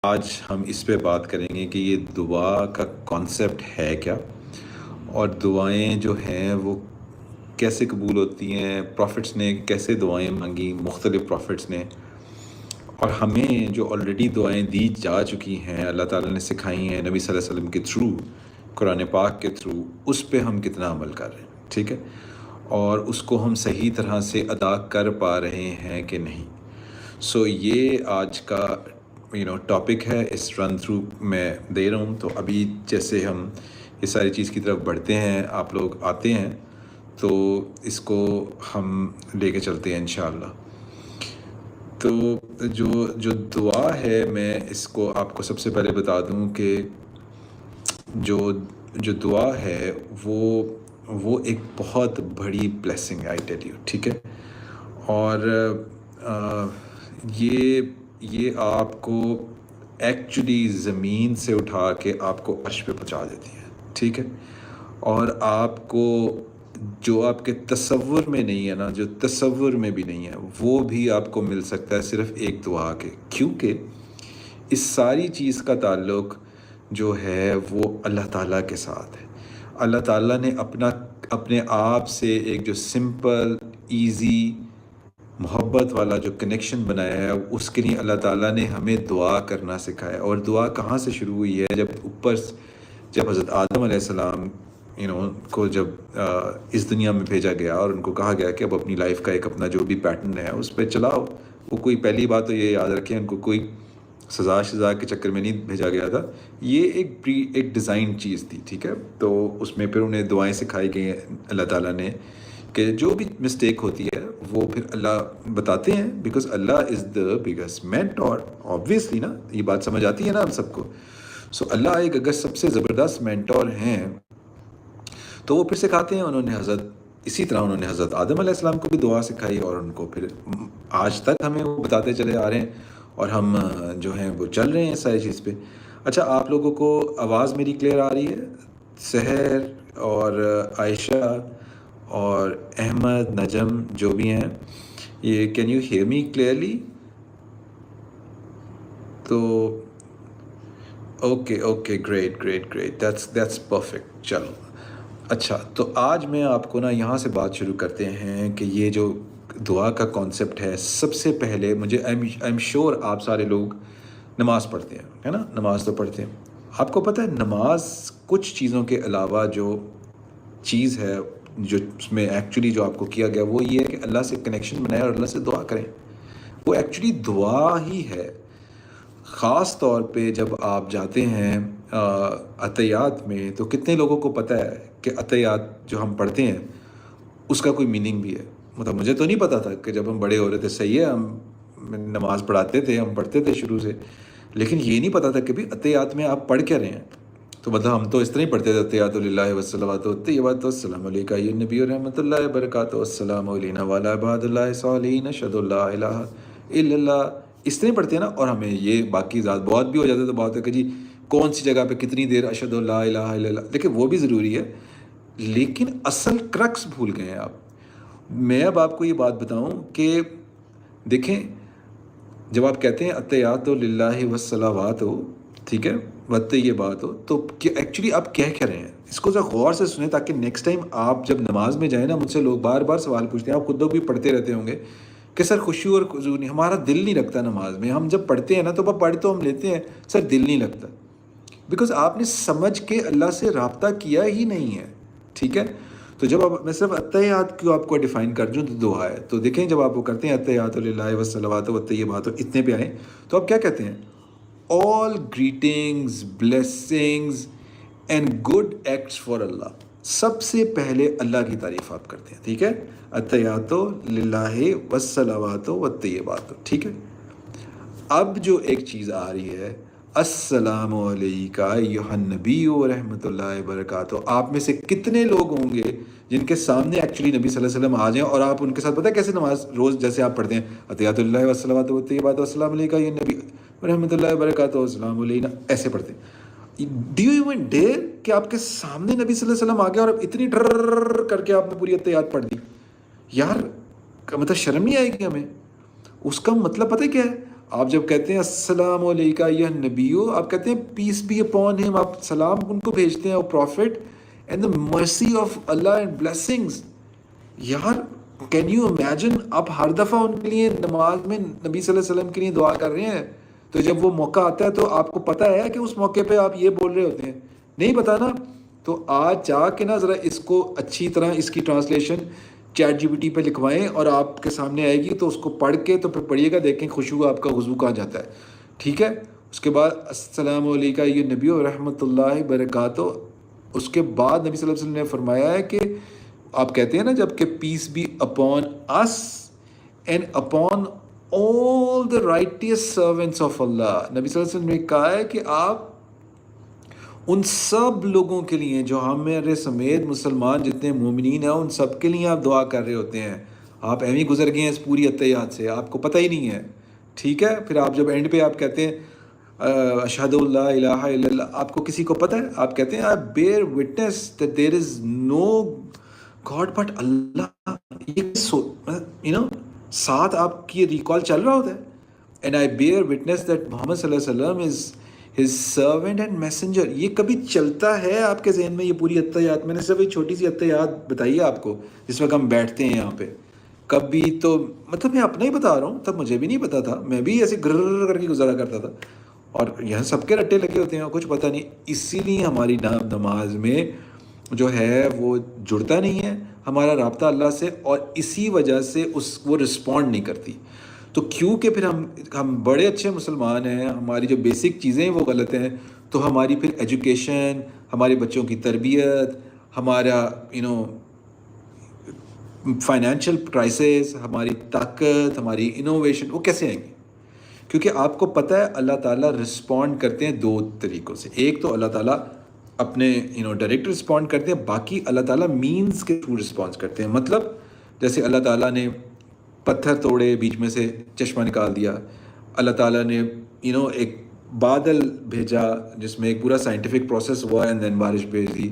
آج ہم اس پہ بات کریں گے کہ یہ دعا کا کانسیپٹ ہے کیا، اور دعائیں جو ہیں وہ کیسے قبول ہوتی ہیں، پروفٹس نے کیسے دعائیں مانگی، مختلف پروفٹس نے، اور ہمیں جو آلریڈی دعائیں دی جا چکی ہیں، اللہ تعالیٰ نے سکھائی ہیں نبی صلی اللہ علیہ وسلم کے تھرو، قرآن پاک کے تھرو، اس پہ ہم کتنا عمل کر رہے ہیں، ٹھیک ہے، اور اس کو ہم صحیح طرح سے ادا کر پا رہے ہیں کہ نہیں۔ سو یہ آج کا ٹاپک ہے، اس رن تھرو میں دے رہا ہوں۔ تو ابھی جیسے ہم یہ ساری چیز کی طرف بڑھتے ہیں، آپ لوگ آتے ہیں تو اس کو ہم لے کے چلتے ہیں انشاءاللہ۔ تو جو دعا ہے، میں اس کو آپ کو سب سے پہلے بتا دوں کہ جو دعا ہے وہ ایک بہت بڑی بلیسنگ ہے، آئی ٹیل یو، ٹھیک ہے، اور یہ آپ کو ایکچولی زمین سے اٹھا کے آپ کو عرش پہ پہنچا دیتی ہے، ٹھیک ہے، اور آپ کو جو آپ کے تصور میں نہیں ہے نا، جو تصور میں بھی نہیں ہے، وہ بھی آپ کو مل سکتا ہے صرف ایک دعا کے، کیونکہ اس ساری چیز کا تعلق جو ہے وہ اللہ تعالیٰ کے ساتھ ہے۔ اللہ تعالیٰ نے اپنے آپ سے ایک جو سمپل ایزی محبت والا جو کنیکشن بنایا ہے، اس کے لیے اللہ تعالیٰ نے ہمیں دعا کرنا سکھایا۔ اور دعا کہاں سے شروع ہوئی ہے؟ جب حضرت آدم علیہ السلام کو جب اس دنیا میں بھیجا گیا اور ان کو کہا گیا کہ اب اپنی لائف کا ایک اپنا جو بھی پیٹرن ہے اس پہ چلاؤ۔ وہ کوئی پہلی بات تو یہ یاد رکھیں، ان کو کوئی سزا کے چکر میں نہیں بھیجا گیا تھا، یہ ایک ڈیزائن چیز تھی، ٹھیک ہے۔ تو اس میں پھر انہیں دعائیں سکھائی گئی ہیں اللہ تعالیٰ نے کہ جو بھی مسٹیک ہوتی ہے وہ پھر اللہ بتاتے ہیں، because Allah is the biggest mentor, obviously نا، یہ بات سمجھ آتی ہے نا ہم سب کو۔ سو اللہ ایک اگر سب سے زبردست مینٹور ہیں تو وہ پھر سکھاتے ہیں۔ اسی طرح انہوں نے حضرت آدم علیہ السلام کو بھی دعا سکھائی، اور ان کو پھر آج تک ہمیں وہ بتاتے چلے آ رہے ہیں، اور ہم جو ہیں وہ چل رہے ہیں ساری چیز پہ۔ اچھا، آپ لوگوں کو آواز میری کلیئر آ رہی ہے؟ سحر اور عائشہ اور احمد، نجم جو بھی ہیں، یہ can you hear me clearly? تو اوکے، گریٹ، دیٹس پرفیکٹ، چلو اچھا۔ تو آج میں آپ کو یہاں سے بات شروع کرتے ہیں کہ یہ جو دعا کا کانسیپٹ ہے، سب سے پہلے مجھے آئی ایم شیور آپ سارے لوگ نماز پڑھتے ہیں، ہے نا، نماز تو پڑھتے ہیں۔ آپ کو پتہ ہے نماز کچھ چیزوں کے علاوہ جو چیز ہے، جو اس میں ایکچولی جو آپ کو کیا گیا وہ یہ ہے کہ اللہ سے کنیکشن بنائیں اور اللہ سے دعا کریں۔ وہ ایکچولی دعا ہی ہے۔ خاص طور پہ جب آپ جاتے ہیں عطیات میں، تو کتنے لوگوں کو پتہ ہے کہ عطیات جو ہم پڑھتے ہیں اس کا کوئی میننگ بھی ہے؟ مطلب مجھے تو نہیں پتہ تھا کہ جب ہم بڑے ہو رہے تھے، صحیح ہے، ہم نماز پڑھاتے تھے، ہم پڑھتے تھے شروع سے، لیکن یہ نہیں پتہ تھا کہ بھی عطیات میں آپ پڑھ کیا رہے ہیں۔ تو مطلب ہم تو اس طرح ہی پڑھتے تھے، عطیات للہ والصلوات والطیبات والسلام علیکہ ایھا النبی ورحمۃ اللہ وبرکاتہ والسلام علینا وعلی عباد اللہ الصالحین اشہد ان لا الہ الا اللہ، اس طرح پڑھتے ہیں نا۔ اور ہمیں یہ باقی ذات بہت بھی ہو جاتا ہے تو بات ہے کہ جی کون سی جگہ پہ کتنی دیر اشہد ان لا الہ الا اللہ، دیکھیں وہ بھی ضروری ہے، لیکن اصل کرکس بھول گئے ہیں آپ۔ میں اب آپ کو یہ بات بتاؤں کہ دیکھیں، جب آپ کہتے ہیں عطیات للہ والصلوات، ٹھیک ہے، والطیبات، تو ایکچولی آپ کہہ رہے ہیں؟ اس کو ذرا غور سے سنیں تاکہ نیکسٹ ٹائم آپ جب نماز میں جائیں نا، مجھ سے لوگ بار بار سوال پوچھتے ہیں، آپ خود بھی پڑھتے رہتے ہوں گے کہ سر خشوع اور خضوع نہیں، ہمارا دل نہیں لگتا نماز میں۔ ہم جب پڑھتے ہیں نا تو پڑھ تو ہم لیتے ہیں، سر دل نہیں لگتا، بیکاز آپ نے سمجھ کے اللہ سے رابطہ کیا ہی نہیں ہے، ٹھیک ہے۔ تو جب میں صرف عطیات کو آپ کو ڈیفائن کر دوں تو دعا ہے، تو دیکھیں جب آپ وہ کرتے ہیں عطیات للہ والصلوات والطیبات، اتنے پہ آئیں تو آپ کیا کہتے ہیں؟ all greetings, blessings and good acts for اللہ۔ سب سے پہلے اللہ کی تعریف آپ کرتے ہیں، ٹھیک ہے، عطیات للہ والصلوات والطیبات، ٹھیک ہے۔ اب جو ایک چیز آ رہی ہے، السلام علیکہ ایھا النبی ورحمۃ اللہ وبرکاتہ، آپ میں سے کتنے لوگ ہوں گے جن کے سامنے ایکچولی نبی صلی اللہ علیہ وسلم آ جائیں اور آپ ان کے ساتھ پتہ ہے کیسے نماز روز جیسے آپ پڑھتے ہیں عطیات اللہ والصلوات والطیبات والسلام علیکہ ایھا النبی ورحمۃ اللہ وبرکاتہ والسلام علینا، ایسے پڑھتے ہیں؟ ڈو یو ایون ڈیئر کہ آپ کے سامنے نبی صلی اللہ علیہ وسلم آ گیا اور اب اتنی ڈر کر کے آپ نے پوری عطیات پڑھ دی؟ یار مطلب شرم نہیں آئے گی ہمیں؟ اس کا مطلب پتہ ہے کیا ہے؟ آپ جب کہتے ہیں السلام علیکہ یا نبیو، آپ کہتے ہیں پیس بی اپون ہم، آپ سلام ان کو بھیجتے ہیں، profit and the mercy of اللہ اینڈ بلیسنگز. یار کین یو امیجن، آپ ہر دفعہ ان کے لیے نماز میں نبی صلی اللہ علیہ وسلم کے لیے دعا کر رہے ہیں، تو جب وہ موقع آتا ہے تو آپ کو پتہ ہے کہ اس موقع پہ آپ یہ بول رہے ہوتے ہیں؟ نہیں پتہ نا. تو آج جا کے نا ذرا اس کو اچھی طرح اس کی translation Chat G P T پہ لکھوائیں اور آپ کے سامنے آئے گی، تو اس کو پڑھ کے تو پھر پڑھیے گا، دیکھیں خوشبو آپ کا وضو کہاں جاتا ہے. ٹھیک ہے. اس کے بعد السلام علیکہ یہ نبی و رحمۃ اللہ برکاتہ. اس کے بعد نبی صلی اللہ علیہ وسلم نے فرمایا ہے کہ آپ کہتے ہیں نا جب کہ peace be upon us and upon all the righteous servants of اللہ. نبی صلی اللہ علیہ وسلم نے کہا ہے کہ آپ ان سب لوگوں کے لیے جو ہمارے سمیت مسلمان جتنے مومنین ہیں ان سب کے لیے آپ دعا کر رہے ہوتے ہیں. آپ ایویں گزر گئے ہیں اس پوری اتحیات سے، آپ کو پتہ ہی نہیں ہے. ٹھیک ہے. پھر آپ جب اینڈ پہ آپ کہتے ہیں اشہد اللہ الہ الا اللہ، آپ کو کسی کو پتہ ہے؟ آپ کہتے ہیں I bear witness that there is no god but اللہ. یہ ساتھ آپ کی ریکال چل رہا ہوتا ہے. And I bear witness that محمد صلی اللہ علیہ وسلم is his servant and messenger. یہ کبھی چلتا ہے آپ کے ذہن میں یہ پوری اتحیات؟ میں نے صرف ایک چھوٹی سی اتحیات بتائی ہے آپ کو جس وقت ہم بیٹھتے ہیں یہاں پہ. کبھی تو مطلب میں اپنا ہی بتا رہا ہوں، تب مجھے بھی نہیں پتا تھا، میں بھی ایسے گر کر کے گزارا کرتا تھا، اور یہاں سب کے رٹے لگے ہوتے ہیں اور کچھ پتہ نہیں. اسی لیے ہماری نماز میں جو ہے وہ جڑتا نہیں ہے ہمارا رابطہ اللہ سے، اور اسی وجہ سے وہ رسپونڈ نہیں کرتی. تو کیونکہ پھر ہم بڑے اچھے مسلمان ہیں، ہماری جو بیسک چیزیں ہیں وہ غلط ہیں، تو ہماری پھر ایجوکیشن، ہمارے بچوں کی تربیت، ہمارا فائنینشیل کرائسس، ہماری طاقت، ہماری انوویشن، وہ کیسے آئیں گی؟ کیونکہ آپ کو پتہ ہے اللہ تعالیٰ رسپونڈ کرتے ہیں دو طریقوں سے. ایک تو اللہ تعالیٰ اپنے ڈائریکٹ رسپونڈ کرتے ہیں، باقی اللہ تعالیٰ مینز کے تھرو رسپانس کرتے ہیں. مطلب جیسے اللہ تعالیٰ نے پتھر توڑے، بیچ میں سے چشمہ نکال دیا. اللہ تعالیٰ نے ایک بادل بھیجا جس میں ایک پورا سائنٹیفک پروسیس ہوا، اینڈ دین بارش بھیج دی.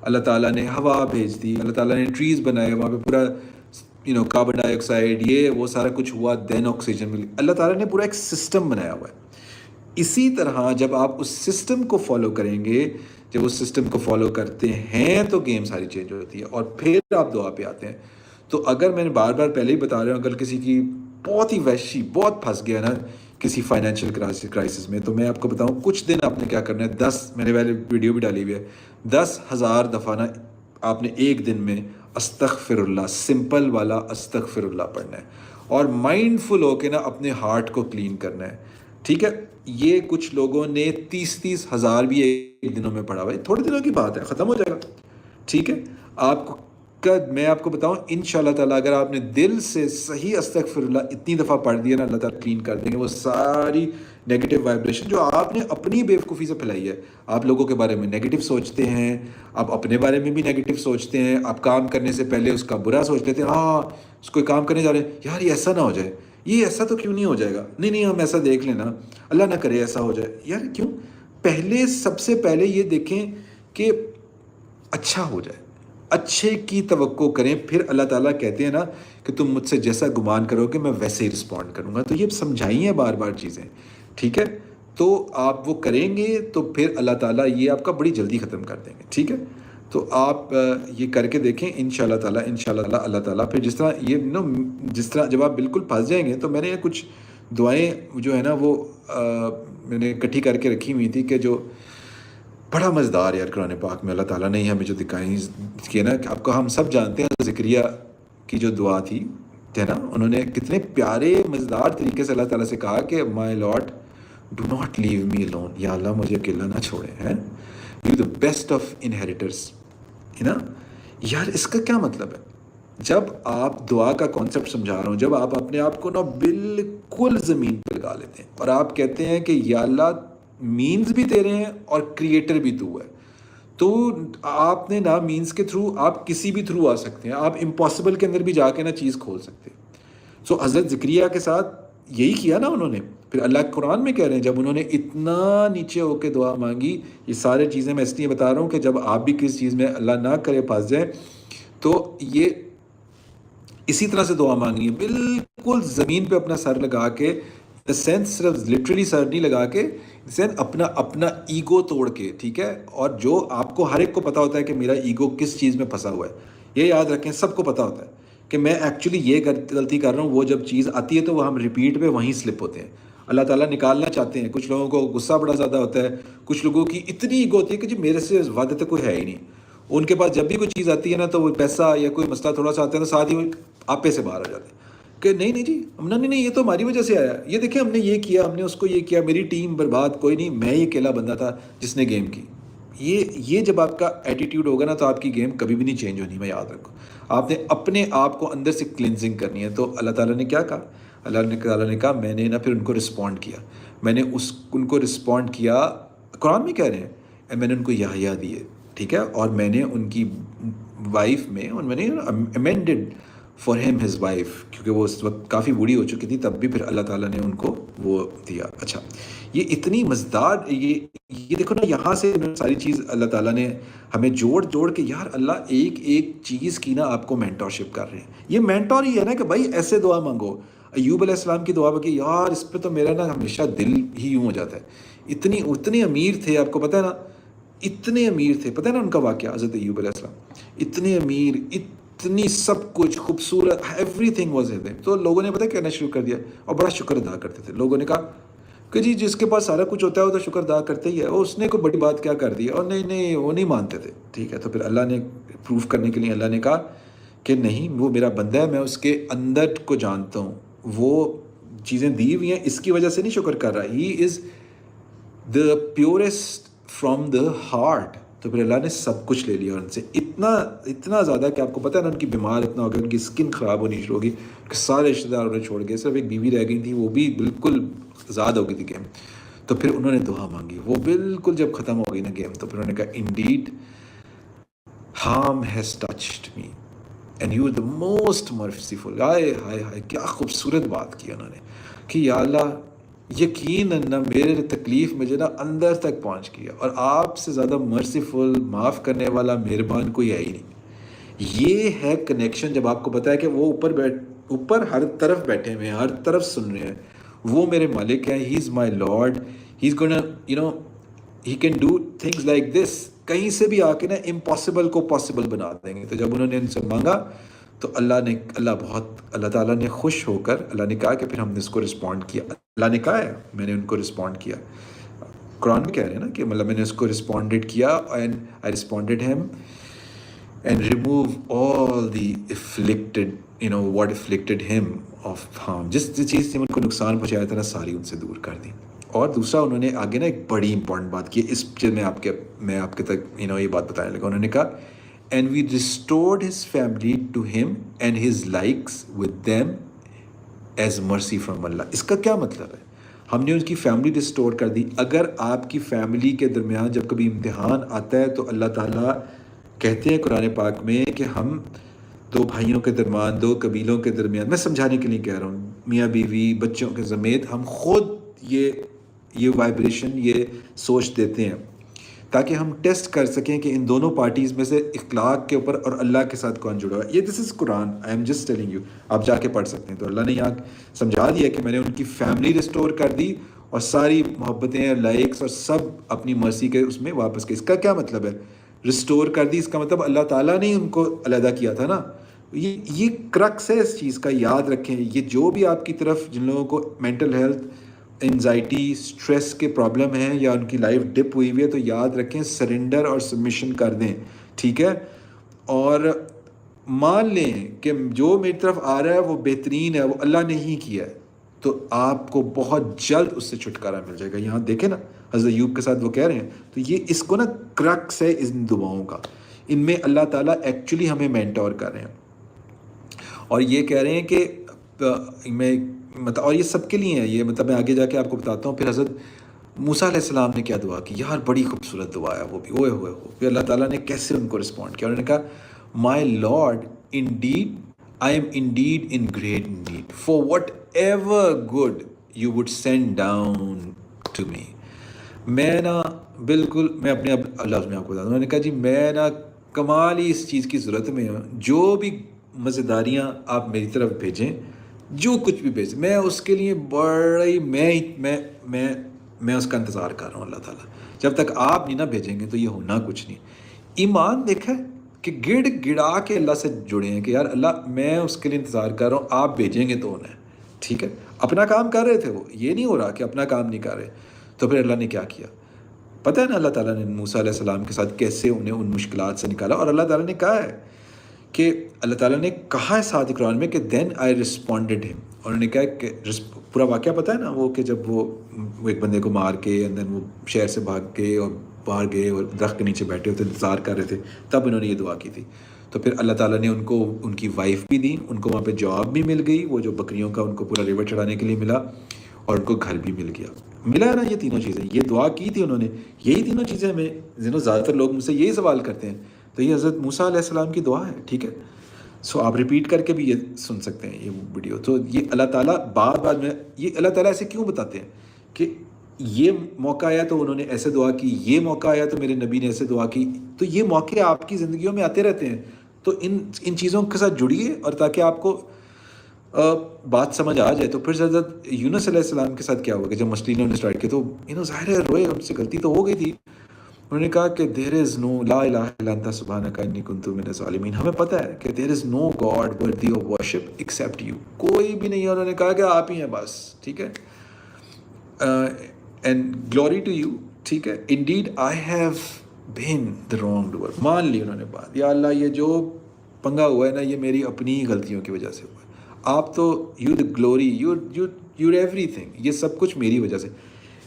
اللہ تعالیٰ نے ہوا بھیج دی. اللہ تعالیٰ نے ٹریز بنائے، وہاں پہ پورا کاربن ڈائی آکسائڈ یہ وہ سارا کچھ ہوا، دین آکسیجن ملی. اللہ تعالیٰ نے پورا ایک سسٹم بنایا ہوا ہے. اسی طرح جب آپ اس سسٹم کو فالو کریں گے، جب اس سسٹم کو فالو کرتے ہیں تو گیم ساری چینج ہوتی ہے، اور پھر آپ دعا پہ آتے ہیں. تو اگر میں نے بار بار پہلے ہی بتا رہا ہوں، اگر کسی کی بہت ہی وحشی بہت پھنس گیا نا کسی فائنینشیل کرائسس میں، تو میں آپ کو بتاؤں کچھ دن آپ نے کیا کرنا ہے. 10 میں نے پہلے ویڈیو بھی ڈالی ہوئی ہے، 10,000 دفعہ نا آپ نے ایک دن میں استغفر اللہ، سمپل والا استغفر اللہ پڑھنا ہے، اور مائنڈ فل ہو کے نا اپنے ہارٹ کو کلین کرنا ہے. ٹھیک ہے. یہ کچھ لوگوں نے 30,000 بھی ایک دنوں میں پڑھا ہوا ہے. تھوڑے دنوں کی بات ہے، ختم ہو جائے گا. ٹھیک ہے. میں آپ کو بتاؤں انشاءاللہ تعالیٰ اگر آپ نے دل سے صحیح استغفر اللہ اتنی دفعہ پڑھ دیا نا، اللہ تعالیٰ کلین کر دیں گے وہ ساری نیگیٹو وائبریشن جو آپ نے اپنی بیوقوفی سے پھیلائی ہے. آپ لوگوں کے بارے میں نیگیٹو سوچتے ہیں، آپ اپنے بارے میں بھی نیگیٹو سوچتے ہیں، آپ کام کرنے سے پہلے اس کا برا سوچ لیتے ہیں. ہاں اس کو کام کرنے جا رہے ہیں، یار یہ ایسا نہ ہو جائے، یہ ایسا تو کیوں نہیں ہو جائے گا، نہیں ہم ایسا دیکھ لینا، اللہ نہ کرے ایسا ہو جائے. یار کیوں؟ پہلے سب سے پہلے یہ دیکھیں کہ اچھا ہو جائے، اچھے کی توقع کریں. پھر اللہ تعالیٰ کہتے ہیں نا کہ تم مجھ سے جیسا گمان کرو کہ میں ویسے ہی رسپونڈ کروں گا. تو یہ سمجھائی ہیں بار بار چیزیں. ٹھیک ہے. تو آپ وہ کریں گے تو پھر اللہ تعالیٰ یہ آپ کا بڑی جلدی ختم کر دیں گے. ٹھیک ہے. تو آپ یہ کر کے دیکھیں انشاءاللہ تعالیٰ، انشاءاللہ اللہ تعالیٰ پھر جس طرح جس طرح جب آپ بالکل پھنس جائیں گے. تو میں نے یہ کچھ دعائیں جو ہے نا وہ میں نے اکٹھی کر کے رکھی ہوئی تھی کہ جو بڑا مزیدار یار قرآن پاک میں اللہ تعالیٰ نے ہمیں جو دکھائیں کہ نا آپ کو ہم سب جانتے ہیں زکریا کی جو دعا تھی نا، انہوں نے کتنے پیارے مزیدار طریقے سے اللہ تعالیٰ سے کہا کہ my lord do not leave me alone, یا اللہ مجھے اکیلا نہ چھوڑے ہیں، you the best of inheritors. ہے نا یار. اس کا کیا مطلب ہے؟ جب آپ دعا کا کانسیپٹ سمجھا رہا ہوں، جب آپ اپنے آپ کو نا بالکل زمین پہ لگا لیتے ہیں اور آپ کہتے ہیں کہ یا اللہ مینز بھی تیرے ہیں اور کریٹر بھی تو ہے، تو آپ نے نا مینز کے تھرو آپ کسی بھی تھرو آ سکتے ہیں، آپ امپاسبل کے اندر بھی جا کے نا چیز کھول سکتے ہیں. سو حضرت زکریا کے ساتھ یہی کیا نا انہوں نے. پھر اللہ قرآن میں کہہ رہے ہیں جب انہوں نے اتنا نیچے ہو کے دعا مانگی. یہ سارے چیزیں میں اس لیے بتا رہا ہوں کہ جب آپ بھی کسی چیز میں اللہ نہ کرے پھنس جائیں تو یہ اسی طرح سے دعا مانگی ہے، بالکل زمین پہ اپنا سر لگا کے دا سینس صرف لٹرلی سر نہیں لگا کے سینس اپنا اپنا ایگو توڑ کے, ٹھیک ہے. اور جو آپ کو ہر ایک کو پتا ہوتا ہے کہ میرا ایگو کس چیز میں پھنسا ہوا ہے, یہ یاد رکھیں, سب کو پتا ہوتا ہے کہ میں ایکچولی یہ غلطی کر رہا ہوں. وہ جب چیز آتی ہے تو وہ ہم ریپیٹ پہ وہیں سلپ ہوتے ہیں. اللہ تعالیٰ نکالنا چاہتے ہیں. کچھ لوگوں کو غصہ بڑا زیادہ ہوتا ہے, کچھ لوگوں کی اتنی ایگو ہوتی ہے کہ جی میرے سے وعدہ تو کوئی ہے ہی نہیں. ان کے پاس جب بھی کوئی چیز آتی ہے نا تو وہ پیسہ یا کوئی مسئلہ تھوڑا سا آتا ہے تو ساتھ ہی وہ آپے سے باہر آ جاتے ہیں کہ نہیں جی ہم نے نہیں, یہ تو ہماری وجہ سے آیا, یہ دیکھیں ہم نے یہ کیا, ہم نے اس کو یہ کیا, میری ٹیم برباد, کوئی نہیں, میں ہی اکیلا بندہ تھا جس نے گیم کی. یہ جب آپ کا ایٹیٹیوڈ ہوگا نا تو آپ کی گیم کبھی بھی نہیں چینج ہونی. میں یاد رکھوں, آپ نے اپنے آپ کو اندر سے کلینزنگ کرنی ہے. تو اللہ تعالیٰ نے کیا کہا, اللہ تعالیٰ نے کہا میں نے نا پھر ان کو رسپونڈ کیا, میں نے ان کو رسپونڈ کیا. قرآن میں کہہ رہے ہیں میں نے ان کو یحییٰ دیے, ٹھیک ہے, اور میں نے ان کی وائف میں نے امینڈڈ فار ہیم ہز وائف, کیونکہ وہ اس وقت کافی بوڑھی ہو چکی تھی, تب بھی پھر اللہ تعالیٰ نے ان کو وہ دیا. اچھا, یہ اتنی مزدار, یہ دیکھو نا, یہاں سے ساری چیز اللہ تعالیٰ نے ہمیں جوڑ کے, یار اللہ ایک ایک چیز کی نا آپ کو مینٹورشپ کر رہے ہیں. یہ مینٹور ہی ہے نا کہ بھائی ایسے دعا مانگو. ایوب علیہ السلام کی دعا کہ یار اس پہ تو میرا نا ہمیشہ دل ہی یوں ہو جاتا ہے. اتنے امیر تھے, آپ کو پتہ ہے نا, اتنے امیر تھے, پتہ ہے نا ان کا واقعہ حضرت ایوب علیہ السلام, اتنے امیر, اتنی سب کچھ خوبصورت, ایوری تھنگ واز ہے. تو لوگوں نے پتہ کہنا شروع کر دیا اور بڑا شکر ادا کرتے تھے. لوگوں نے کہا کہ جی جس کے پاس سارا کچھ ہوتا ہے وہ تو شکر ادا کرتے ہی ہے, اور اس نے کوئی بڑی بات کیا کر دی, اور نہیں وہ نہیں مانتے تھے, ٹھیک ہے. تو پھر اللہ نے پروف کرنے کے لیے اللہ نے کہا کہ نہیں, وہ میرا بندہ ہے, میں اس کے اندر کو جانتا ہوں, وہ چیزیں دی ہوئی ہیں, اس کی وجہ سے نہیں شکر کر رہا, ہی از دا پیورسٹ فرام دا ہارٹ. تو پھر اللہ نے سب کچھ لے لیا ان سے, اتنا زیادہ کہ آپ کو پتہ ہے نا ان کی بیمار اتنا ہو گیا, ان کی اسکن خراب ہونی شروع ہوگی, کہ سارے رشتہ دار انہیں چھوڑ گئے, صرف ایک بیوی رہ گئی تھی, وہ بھی بالکل آزاد ہو گئی تھی گیم. تو پھر انہوں نے دعا مانگی, وہ بالکل جب ختم ہو گئی نا گیم, تو پھر انہوں نے کہا indeed harm has touched me and you are the most merciful. ہائے کیا خوبصورت بات کی انہوں نے کہ یا اللہ یقیناً نہ میرے تکلیف مجھے نا اندر تک پہنچ گیا, اور آپ سے زیادہ مرسیفل, معاف کرنے والا, مہربان کوئی ہے ہی نہیں. یہ ہے کنیکشن, جب آپ کو پتا ہے کہ وہ اوپر ہر طرف بیٹھے ہوئے ہیں, ہر طرف سن رہے ہیں, وہ میرے مالک ہیں, he is my lord, he is gonna he can do things like this. کہیں سے بھی آ کے نا امپاسبل کو پاسبل بنا دیں گے. تو جب انہوں نے ان سے مانگا تو اللہ تعالیٰ نے خوش ہو کر اللہ نے کہا کہ پھر ہم نے اس کو رسپونڈ کیا. اللہ نے کہا ہے میں نے ان کو رسپونڈ کیا. قرآن میں کہہ رہے ہیں نا کہ مطلب میں نے اس کو رسپونڈڈ کیا, and I responded him and remove all the afflicted what afflicted him of harm. جس چیز سے ان کو نقصان پہنچایا تھا نا ساری ان سے دور کر دی. اور دوسرا انہوں نے آگے نا ایک بڑی امپورٹنٹ بات کی, اس چیز میں آپ کے تک یہ بات بتانے لگا. انہوں نے کہا and we restored his family to him and his likes with them as mercy from اللہ. اس کا کیا مطلب ہے؟ ہم نے ان کی فیملی ریسٹور کر دی. اگر آپ کی فیملی کے درمیان جب کبھی امتحان آتا ہے تو اللہ تعالیٰ کہتے ہیں قرآن پاک میں کہ ہم دو بھائیوں کے درمیان, دو قبیلوں کے درمیان, میں سمجھانے کے لیے کہہ رہا ہوں, میاں بیوی بچوں کے سمیت ہم خود یہ وائبریشن, یہ سوچ دیتے ہیں تاکہ ہم ٹیسٹ کر سکیں کہ ان دونوں پارٹیز میں سے اخلاق کے اوپر اور اللہ کے ساتھ کون جڑا ہوا ہے. یہ دس از قرآن, I am just telling you, آپ جا کے پڑھ سکتے ہیں. تو اللہ نے یہاں سمجھا دیا کہ میں نے ان کی فیملی ریسٹور کر دی اور ساری محبتیں, لائکس اور سب اپنی مرضی کے اس میں واپس کی. اس کا کیا مطلب ہے ریسٹور کر دی؟ اس کا مطلب اللہ تعالیٰ نے ان کو علیحدہ کیا تھا نا. یہ کرکس ہے اس چیز کا, یاد رکھیں. یہ جو بھی آپ کی طرف جن لوگوں کو مینٹل ہیلتھ, انزائٹی, اسٹریس کے پرابلم ہیں یا ان کی لائف ڈپ ہوئی ہوئی ہے, تو یاد رکھیں سرنڈر اور سبمیشن کر دیں, ٹھیک ہے, اور مان لیں کہ جو میری طرف آ رہا ہے وہ بہترین ہے, وہ اللہ نے ہی کیا ہے, تو آپ کو بہت جلد اس سے چھٹکارا مل جائے گا. یہاں دیکھیں نا حضرت ایوب کے ساتھ وہ کہہ رہے ہیں, تو یہ اس کو نا کرکس ہے ان دعاؤں کا. ان میں اللہ تعالیٰ ایکچولی ہمیں مینٹور کر رہے ہیں اور یہ کہہ رہے ہیں کہ اور یہ سب کے لیے ہے یہ, مطلب میں آگے جا کے آپ کو بتاتا ہوں. پھر حضرت موسیٰ علیہ السلام نے کیا دعا کی, یار بڑی خوبصورت دعا ہے وہ بھی, ہوئے پھر اللہ تعالیٰ نے کیسے ان کو رسپونڈ کیا. انہوں نے کہا my lord indeed I am indeed in great need for whatever good you would send down to me. میں نا بالکل, میں اپنے اللہ میں آپ کو بتا دوں, انہوں نے کہا جی میں نا کمال ہی اس چیز کی ضرورت میں ہوں, جو بھی مزیداریاں آپ میری طرف بھیجیں جو کچھ بھی بھیج میں اس کے لیے بڑا ہی میں اس کا انتظار کر رہا ہوں اللہ تعالیٰ. جب تک آپ نہیں نہ بھیجیں گے تو یہ ہونا کچھ نہیں. ایمان دیکھا ہے کہ گڑ گڑا کے اللہ سے جڑے ہیں کہ یار اللہ میں اس کے لیے انتظار کر رہا ہوں, آپ بھیجیں گے تو ہونا ہے. ٹھیک ہے, اپنا کام کر رہے تھے وہ, یہ نہیں ہو رہا کہ اپنا کام نہیں کر رہے. تو پھر اللہ نے کیا کیا پتہ ہے نا, اللہ تعالیٰ نے موسیٰ علیہ السلام کے ساتھ کیسے انہیں ان مشکلات سے نکالا. اور اللہ تعالیٰ نے کہا ہے کہ اللہ تعالیٰ نے کہا ہے ساتھ قرآن میں کہ دین آئی رسپونڈڈ ہم. اور انہوں نے کہا کہ پورا واقعہ پتہ ہے نا, وہ کہ جب وہ ایک بندے کو مار کے اینڈ دین وہ شہر سے بھاگ کے اور باہر گئے اور درخت کے نیچے بیٹھے ہوتے انتظار کر رہے تھے, تب انہوں نے یہ دعا کی تھی. تو پھر اللہ تعالیٰ نے ان کو ان کی وائف بھی دی, ان کو وہاں پہ جاب بھی مل گئی, وہ جو بکریوں کا ان کو پورا ریور چڑھانے کے لیے ملا, اور ان کو گھر بھی مل گیا. ملا ہے نا یہ تینوں چیزیں, یہ دعا کی تھی انہوں نے. یہی تینوں چیزیں ہمیں زیادہ تر لوگ مجھ سے یہی سوال کرتے ہیں, تو یہ حضرت موسیٰ علیہ السلام کی دعا ہے. ٹھیک ہے, سو آپ ریپیٹ کر کے بھی یہ سن سکتے ہیں یہ ویڈیو. تو یہ اللہ تعالیٰ بعد میں یہ اللہ تعالیٰ ایسے کیوں بتاتے ہیں کہ یہ موقع آیا تو انہوں نے ایسے دعا کی, یہ موقع آیا تو میرے نبی نے ایسے دعا کی. تو یہ موقع آپ کی زندگیوں میں آتے رہتے ہیں, تو ان چیزوں کے ساتھ جڑیے, اور تاکہ آپ کو بات سمجھ آ جائے. تو پھر حضرت یونس علیہ السلام کے ساتھ کیا ہوا کہ جب مچھلی نے انہیں اسٹارٹ کیا تو ظاہر ہے روئے, ان سے غلطی تو ہو گئی تھی. انہوں نے کہا کہ دیر از نو لا الہ الا انت سبحانک انی کنت من الظالمین. ہمیں پتہ ہے کہ there is no god worthy of worship except you, کوئی بھی نہیں ہے. انہوں نے کہا کہ آپ ہی ہیں بس. ٹھیک ہے, اینڈ گلوری ٹو یو. ٹھیک ہے, indeed I have been the wrongdoer. مان لی انہوں نے بات, یا اللہ یہ جو پنگا ہوا ہے نا یہ میری اپنی غلطیوں کی وجہ سے ہوا ہے. آپ تو you the glory, you everything, یہ سب کچھ میری وجہ سے.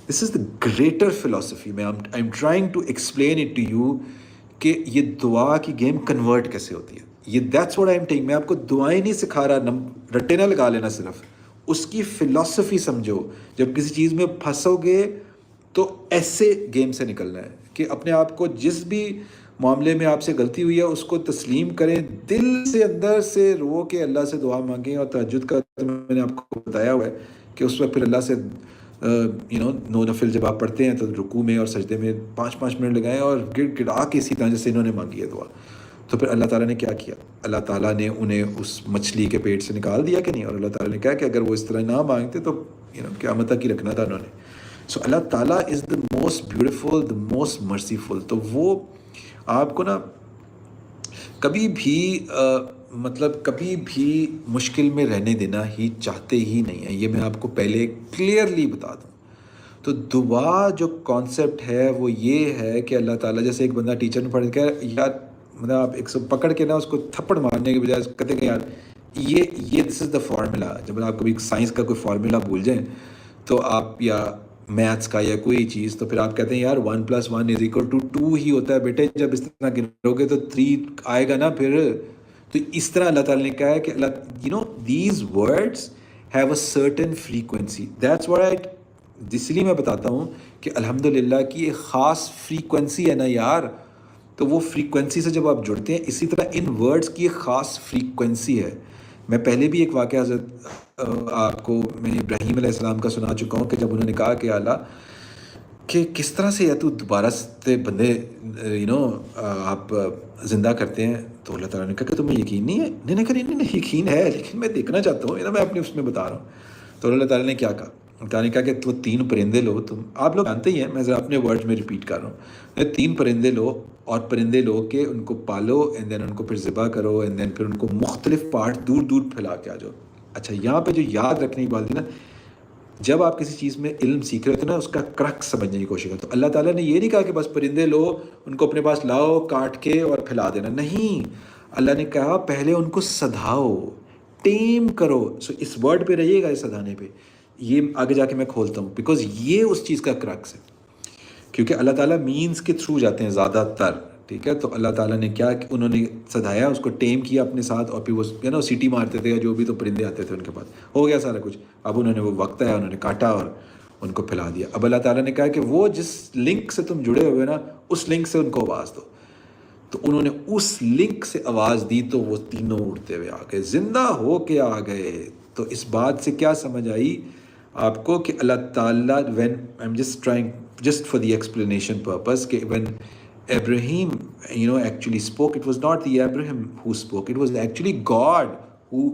This is the greater philosophy. میں I am trying to explain it to you کہ یہ دعا کی گیم کنورٹ کیسے ہوتی ہے. یہ that's what I am taking. میں آپ کو دعائیں نہیں سکھا رہا, رٹے نہ لگا لینا, صرف اس کی فلاسفی سمجھو. جب کسی چیز میں پھنسو گے تو ایسے گیم سے نکلنا ہے کہ اپنے آپ کو جس بھی معاملے میں آپ سے غلطی ہوئی ہے اس کو تسلیم کریں, دل سے اندر سے رو کے اللہ سے دعا مانگیں. اور تہجد کا تو میں نے آپ کو بتایا ہوا ہے کہ اس وقت پھر اللہ سے نو نفل جب آپ پڑھتے ہیں تو رکوع میں اور سجدے میں 5 منٹ لگائیں اور گڑ گڑا کے اسی طرح جیسے انہوں نے مانگی ہے دعا. تو پھر اللہ تعالیٰ نے کیا کیا, اللہ تعالیٰ نے انہیں اس مچھلی کے پیٹ سے نکال دیا کہ نہیں. اور اللہ تعالیٰ نے کہا کہ اگر وہ اس طرح نہ مانگتے تو قیامت تک ہی رکھنا تھا انہوں نے. سو اللہ تعالیٰ is the most beautiful, the most merciful. تو وہ آپ کو نا کبھی بھی کبھی بھی مشکل میں رہنے دینا ہی چاہتے ہی نہیں ہیں. یہ میں آپ کو پہلے کلیئرلی بتا دوں. تو دعا جو کانسیپٹ ہے وہ یہ ہے کہ اللہ تعالیٰ, جیسے ایک بندہ ٹیچر نے پڑھ کے یار آپ ایک سو پکڑ کے نا اس کو تھپڑ مارنے کے بجائے کہتے ہیں کہ یار یہ دس از دا فارمولا. جب آپ کبھی سائنس کا کوئی فارمولا بھول جائیں تو آپ, یا میتھس کا یا کوئی چیز, تو پھر آپ کہتے ہیں یار 1+1=2 ہی ہوتا ہے بیٹے. جب اس طرح گنو گے تو 3 آئے گا نا پھر. تو اس طرح اللہ تعالیٰ نے کہا ہے کہ these words have a certain frequency. That's what I, اس لیے میں بتاتا ہوں کہ الحمدللہ کی ایک خاص فریکوینسی ہے نا یار. تو وہ فریکوینسی سے جب آپ جڑتے ہیں, اسی طرح ان ورڈز کی ایک خاص فریکوینسی ہے. میں پہلے بھی ایک واقعہ حضرت آپ کو میں ابراہیم علیہ السلام کا سنا چکا ہوں کہ جب انہوں نے کہا کہ اللہ کہ کس طرح سے یا تو دوبارہ سے بندے آپ زندہ کرتے ہیں. تو اللہ تعالیٰ نے کہا کہ تمہیں یقین نہیں ہے. نہیں نہیں یقین ہے لیکن میں دیکھنا چاہتا ہوں, میں اپنے اس میں بتا رہا ہوں. تو اللہ تعالیٰ نے کیا کہا, اللہ تعالیٰ نے کہا کہ تو 3 پرندے لو. تم آپ لوگ جانتے ہی ہیں, میں ذرا اپنے ورڈ میں ریپیٹ کر رہا ہوں. 3 پرندے لو اور پرندے لو کے ان کو پالو, اینڈ دین ان کو پھر ذبح کرو, اینڈ دین پھر ان کو مختلف پارٹ دور دور پھیلا کے آ جاؤ. اچھا, یہاں پہ جو یاد رکھنے کی بات ہے نا, جب آپ کسی چیز میں علم سیکھ رہے ہوتے ہیں نا اس کا کرک سمجھنے کی کوشش کریں. تو اللہ تعالیٰ نے یہ نہیں کہا کہ بس پرندے لو, ان کو اپنے پاس لاؤ, کاٹ کے اور پھیلا دینا. نہیں, اللہ نے کہا پہلے ان کو سدھاؤ, ٹیم کرو. سو اس ورڈ پہ رہیے گا, اس سدھانے پہ. یہ آگے جا کے میں کھولتا ہوں بیکاز یہ اس چیز کا کرکس ہے, کیونکہ اللہ تعالیٰ مینز کے تھرو جاتے ہیں زیادہ تر. ٹھیک ہے, تو اللہ تعالیٰ نے کیا کہ انہوں نے سدھایا, اس کو ٹیم کیا اپنے ساتھ, اور پھر وہ سیٹی مارتے تھے یا جو بھی, تو پرندے آتے تھے ان کے پاس, ہو گیا سارا کچھ. اب انہوں نے وہ وقت آیا, انہوں نے کاٹا اور ان کو پھیلا دیا. اب اللہ تعالیٰ نے کہا کہ وہ جس لنک سے تم جڑے ہوئے نا اس لنک سے ان کو آواز دو. تو انہوں نے اس لنک سے آواز دی تو وہ تینوں اڑتے ہوئے آ گئے, زندہ ہو کے آ گئے. تو اس بات سے کیا سمجھ آئی آپ کو کہ اللہ تعالیٰ, when I'm just trying just for the explanation purpose, کہ when Abraham actually spoke, it was not the Abraham who spoke, it was actually God who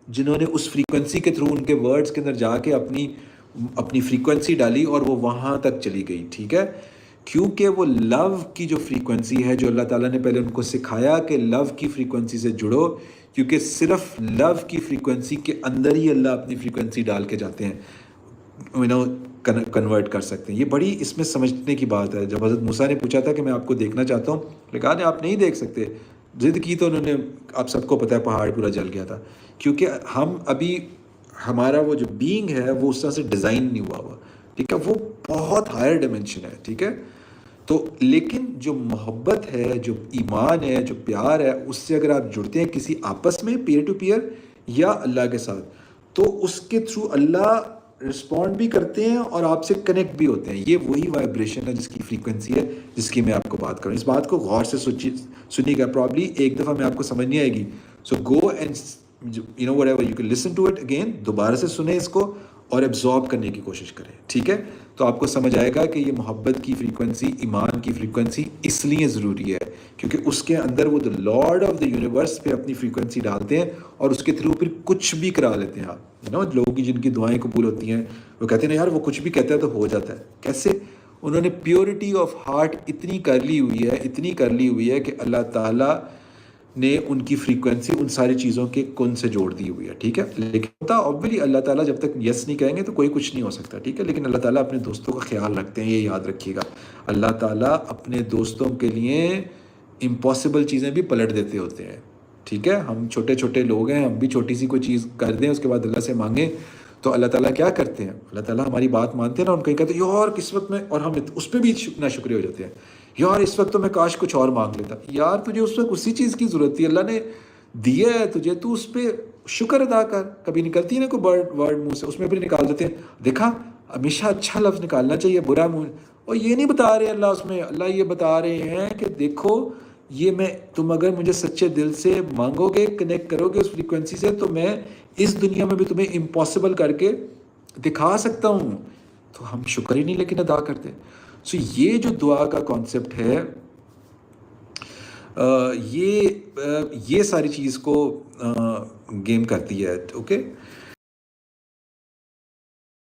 جنہوں نے اس فریکوینسی کے تھرو ان کے ورڈز کے اندر جا کے اپنی فریکوینسی ڈالی اور وہ وہاں تک چلی گئی، ٹھیک ہے؟ کیونکہ وہ لو کی جو فریکوینسی ہے، جو اللہ تعالیٰ نے پہلے ان کو سکھایا کہ لو کی فریکوینسی سے جڑو، کیونکہ صرف لو کی فریکوینسی کے اندر ہی اللہ اپنی فریکوینسی ڈال کے جاتے ہیں، کنورٹ کر سکتے ہیں۔ یہ بڑی اس میں سمجھنے کی بات ہے۔ جب حضرت موسیٰ نے پوچھا تھا کہ میں آپ کو دیکھنا چاہتا ہوں، کہا نہیں آپ نہیں دیکھ سکتے، ضد کی تو انہوں نے، آپ سب کو پتہ ہے پہاڑ پورا جل گیا تھا، کیونکہ ہمارا وہ جو بینگ ہے وہ اس طرح سے ڈیزائن نہیں ہوا، ٹھیک ہے؟ وہ بہت ہائر ڈائمینشن ہے، ٹھیک ہے؟ تو لیکن جو محبت ہے، جو ایمان ہے، جو پیار ہے، اس سے اگر آپ جڑتے ہیں کسی آپس میں پیئر ٹو پیئر یا اللہ کے ساتھ، تو اس کے تھرو اللہ رسپونڈ بھی کرتے ہیں اور آپ سے کنیکٹ بھی ہوتے ہیں۔ یہ وہی وائبریشن ہے جس کی فریکوینسی ہے، جس کی میں آپ کو بات کروں۔ اس بات کو غور سے سنیے گا، پرابلی ایک دفعہ میں آپ کو سمجھ نہیں آئے گی، so go and whatever you can listen to it again, دوبارہ سے سنیں اس کو اور ایبزارب کرنے کی کوشش کریں، ٹھیک ہے؟ تو آپ کو سمجھ آئے گا کہ یہ محبت کی فریکوینسی، ایمان کی فریکوینسی اس لیے ضروری ہے کیونکہ اس کے اندر وہ لارڈ آف دا یونیورس پہ اپنی فریکوینسی ڈالتے ہیں اور اس کے تھرو پھر کچھ بھی کرا لیتے ہیں آپ۔ لوگوں کی جن کی دعائیں قبول ہوتی ہیں وہ کہتے ہیں نا یار وہ کچھ بھی کہتا ہے تو ہو جاتا ہے۔ کیسے؟ انہوں نے پیورٹی آف ہارٹ اتنی کر لی ہوئی ہے کہ اللہ تعالیٰ نے ان کی فریکوینسی ان ساری چیزوں کے کن سے جوڑ دی ہوئی ہے، ٹھیک ہے؟ لیکن ہوتا اوبویسلی اللہ تعالیٰ جب تک یس نہیں کہیں گے تو کوئی کچھ نہیں ہو سکتا، ٹھیک ہے؟ لیکن اللہ تعالیٰ اپنے دوستوں کا خیال رکھتے ہیں، یہ یاد رکھیے گا۔ اللہ تعالیٰ اپنے دوستوں کے لیے امپاسبل چیزیں بھی پلٹ دیتے ہوتے ہیں، ٹھیک ہے؟ ہم چھوٹے چھوٹے لوگ ہیں، ہم بھی چھوٹی سی کوئی چیز کر دیں اس کے بعد اللہ سے مانگیں تو اللہ تعالیٰ کیا کرتے ہیں؟ اللہ تعالیٰ ہماری بات مانتے ہیں نا، ان کو کہتے ہیں یار کس وقت میں، اور ہم اس پہ بھی ناشکرے ہو جاتے ہیں، یار اس وقت تو میں کاش کچھ اور مانگ لیتا۔ یار تجھے اس وقت اسی چیز کی ضرورت تھی، اللہ نے دیا ہے تجھے، تو اس پہ شکر ادا کر۔ کبھی نکلتی ہے نا کوئی ورڈ منہ سے، اس میں پھر نکال دیتے ہیں، دیکھا ہمیشہ اچھا لفظ نکالنا چاہیے، برا منہ، اور یہ نہیں بتا رہے اللہ، اس میں اللہ یہ بتا رہے ہیں کہ دیکھو یہ تم اگر مجھے سچے دل سے مانگو گے، کنیکٹ کرو گے اس فریکوینسی سے، تو میں اس دنیا میں بھی تمہیں امپاسبل کر کے دکھا سکتا ہوں۔ تو ہم شکر ہی نہیں لیکن ادا کرتے۔ سو یہ جو دعا کا کانسیپٹ ہے، یہ ساری چیز کو گیم کرتی ہے، اوکے؟